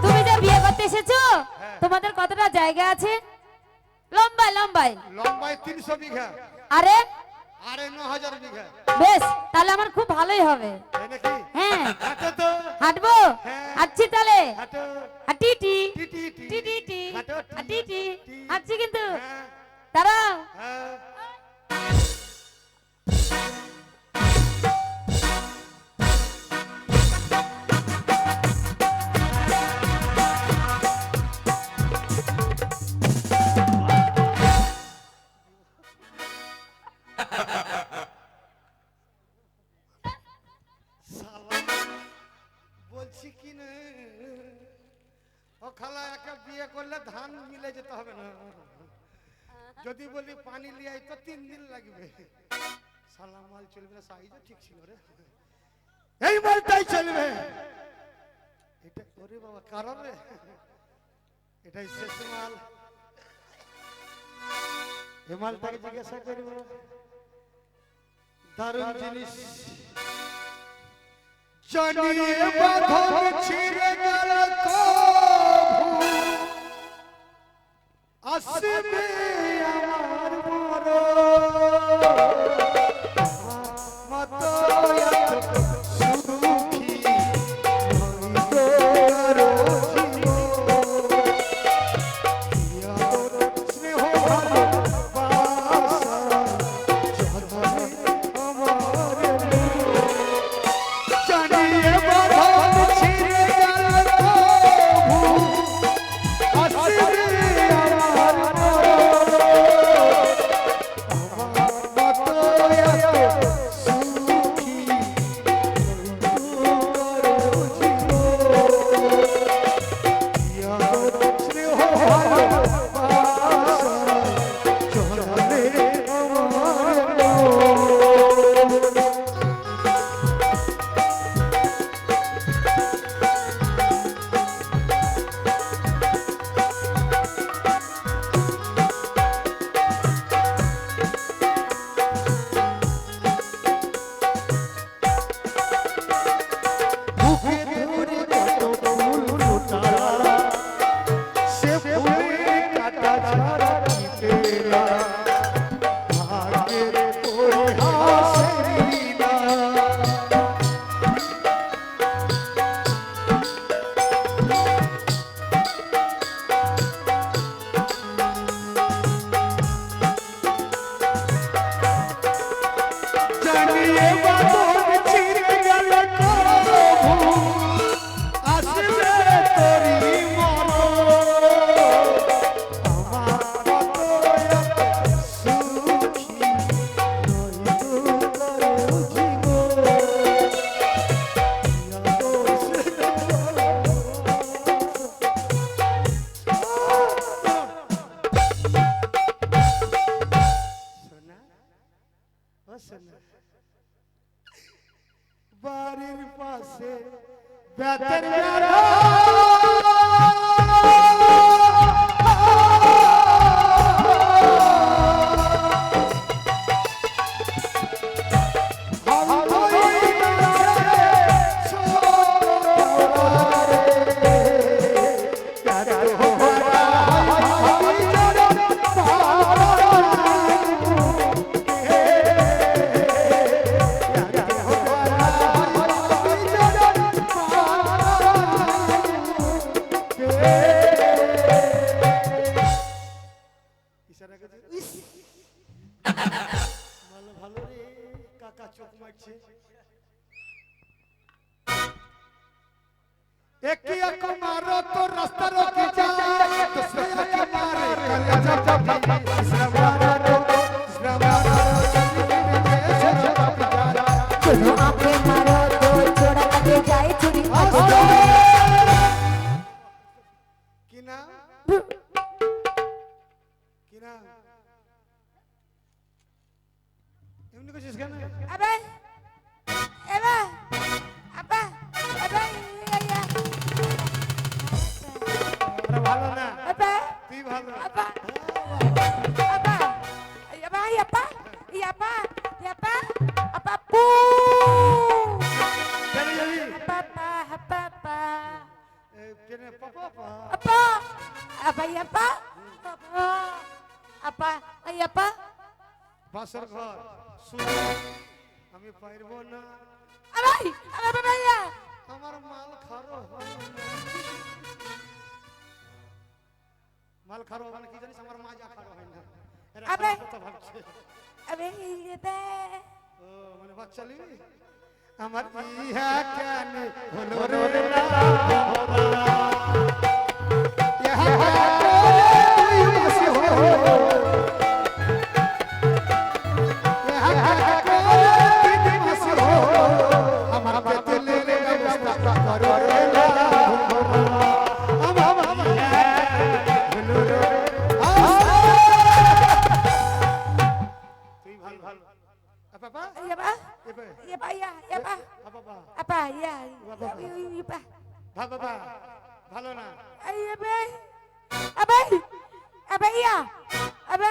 তুমি যে বিয়ে করতে এসেছো তোমাদের কতটা জায়গা আছে? লম্বাই লম্বাই লম্বাই 300 বিঘা। আরে আরে 9000 বিঘা। বেশ, তাহলে আমার খুব ভালোই হবে। তাই নাকি? হ্যাঁ হাঁটো তো। হাঁটবো। হ্যাঁ। হাঁটছি তাহলে। হাঁটো। হাঁটি টি টি টি টি। টি টি টি হাঁটো টি। হাঁটি টি টি। হাঁটছি কিন্তু হ্যাঁ। দাঁড়াও। হ্যাঁ। বলছি কি না, ও খালা একা বিয়ে করলে ধান মিলে যেতে হবে না। যদি বলি পানি লিয়াই তো 3 দিন লাগবে। সালা মাল চলবে না, সাইজও ঠিক ছিল রে। এই মালটাই চলবে। এটা করে বাবা কারণ রে, এটাই শেষ মাল। এই মালটাকে জিজ্ঞাসা করব, দারুণ জিনিস। জানিয়ে বাঁধন ছিঁড়ে গেল কভু, আসবে আমার মরণ। মত এত সুখী হইল আরো জীবন। ইয়ার স্নেহ ভালোবাসা জন্মে আমার জানিয়ে বাঁধন ছিঁড়ে গেল কভু, আসবে আমার মরণ। আমার মত এত সুখী হইল আরো জীবন। ইয়ার স্নেহ ভালোবাসা জন্মে আমার মরণ। বুকে ধরে কত ফুল ফোটারা, সে ফুলের কাটা ছাড়া কি পেলা। ভাগ্যের পরিহাসের লীলা। জানিয়ে বাঁধন ছিঁড়ে গেল কভু, আসবে তোরই মরণ। আমার মত এত সুখী হইল কারো জীবন। ইয়ার স্নেহ সোনা, ও সোনা, বাড়ির পাশে বেতের বেড়া, ভালো রে কাকা চোখ মারছে। একটি এক মারো তো রাস্তা রোকে যায়, दूसरे के मारे कलेजा पपी। तीसरा मारो तीसरा मारो जल्दी में जैसे पपी जारा। चलो आंखें मारो तो छोड़ा लगे जाए चुरी। কি না কি না এমনি করছিস কেন? আবে এবা আপা আবে ইয়া আরে ভালো না, আপা তুই ভালো। আপা আপা আপা এই আপা বাসর ঘর শুনে আমি পারবো না, ভাই আমার ভাইয়া আমার মাল খারো হয় না। মাল খারো মানে কি জানিস, আমার মাজা খারো হয় না। এরা আবে। খারাপ কথা ভাবছে। আবে ইয়েতে ও মানে বাচ্চা লিবি আমার ইহা কেন হলো রে না ইহা তুই বসি হো ইহা তুই বসি হো আমার পেতলে ব্যবস্থা করো রে না আমার হলো রে তুই ভালো ভালো আপা ইয়া বা এবে ইয়া বা ইয়া বা আপা আপা ইয়া ইয়া বা বাবা ভালো না ইয়া বে আবে আবে ইয়া আবে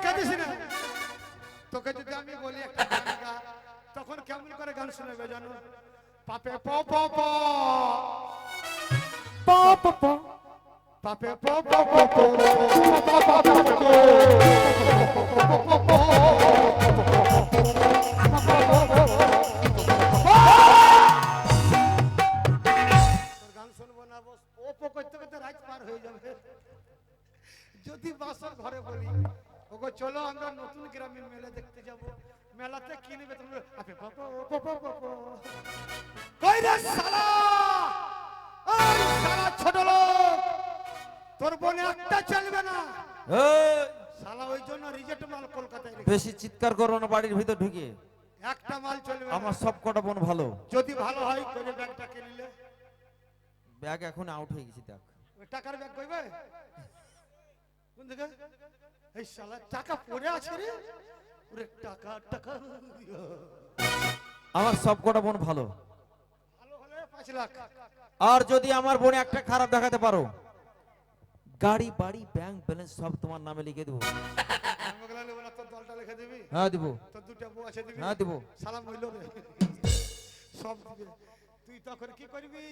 কাঁদিস না, তোকে যদি আমি বলি একটা গান গা তখন কেমন করে গান শোনাবে জানো, পাপে প প প প প প পাপে প প প প গান শুনবো না, বস প প করতে করতে রাত পার হয়ে যাবে। যদি বাসর ঘরে বলি ওগো চলো আমরা নতুন গ্রামের মেলা দেখতে যাব, মেলাতে কি নেবে তুমি আপে প প প প প প কই রে শালা, ওই শালা ছোট লোক, তোর বোনে একটা চলবে না এই, শালা, ওই জন্য রিজেক্ট মাল কলকাতায় রেখে বেশি চিৎকার করো না বাড়ির ভিতর ঢুকে। একটা মাল চলবে না। আমার সব কটা বোন ভালো। যদি ভালো হয় তোর ব্যাগটা কিনলে ব্যাগ এখন আউট হয়ে গেছে দেখ। ওই টাকার ব্যাগ কইবে কোন দিকে, এই শালা টাকা পড়ে আছে রে, ওরে টাকা টাকা আমার সব কটা বোন ভালো। ভালো হলে 5 লাখ। আর যদি আমার বোনে একটা খারাপ দেখাতে পারো, গাড়ি বাড়ি ব্যাংক ব্যালেন্স সব তোমার নামে লিখে দেবো। মগলা নেব না, তোর দলটা লিখে দিবি, হ্যাঁ দিব, তোর দুটো বউ আছে দিবি, হ্যাঁ দিব। সালাম হইল রে সব দিবে। তুই তখন কি করবি,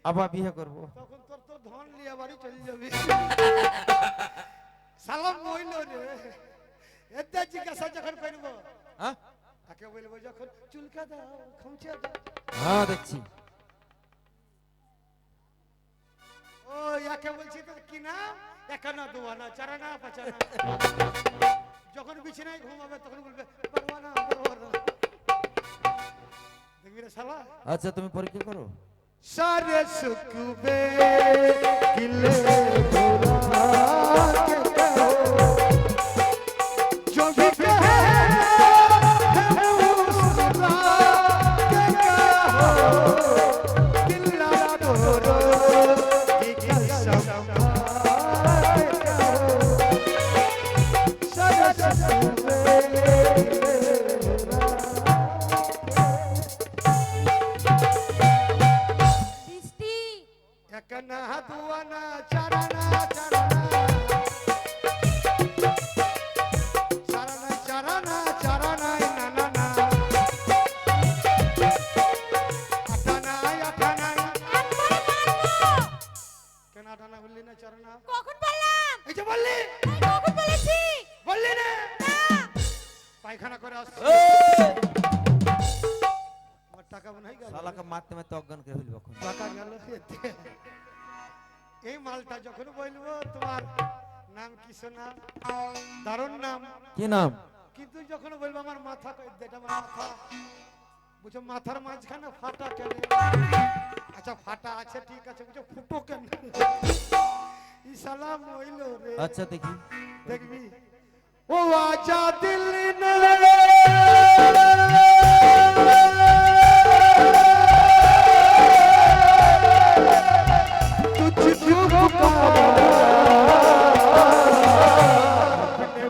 আবার বিয়ে করবো। তখন তোর তো ধন লিয়া বাড়ি চলে যাবি। সালাম হইল রে, এতে জিজ্ঞাসা যখন করবো হ্যাঁ তাকে বলবো যখন চুলকা দাও খামচা দাও, হ্যাঁ দেখছি। ও ইয়াকে বলছি তো কি নাম, একানা দুয়ানা চারানা পাচানা, যখন বিছানায় ঘুমাবে তখন বলবে বরবানা বরবানা, দেখবি রে শালা। আচ্ছা তুমি পরীক্ষা করো। सारे सुखबे किले बुला के कहो, जो भी कहे है उसका के कहो, दिल ना तोड़ो कि कसम खाए कहो, सारे सुखबे বৃষ্টি एकना दुआना चरना चरना चरना चरना चरना ना ना ना अठाना अठाना केना अठाना बोलली ना चरना কখন বললাম এই যে বললি এই কখন বলেছি বললি না না পায়খানা করে আসছে এই, আমার টাকা বানাই গেল শালাকে মারতে মারতে অজ্ঞান করে ফেলবো এখন। টাকা গেল এতে। এই মালটা যখন বলবো তোমার নাম কি সোনা, দারুণ নাম, কি নাম? কিন্তু যখন বলবো আমার মাথা এটা আমার মাথা, বুঝো মাথার মাঝখানে ফাটা কেন, আচ্ছা ফাটা আছে ঠিক আছে, বুঝো ফুটো কেন, ইসালাম হইল রে। আচ্ছা দেখি। দেখবি ও আজা দিল নে तुझको पुकारा अपने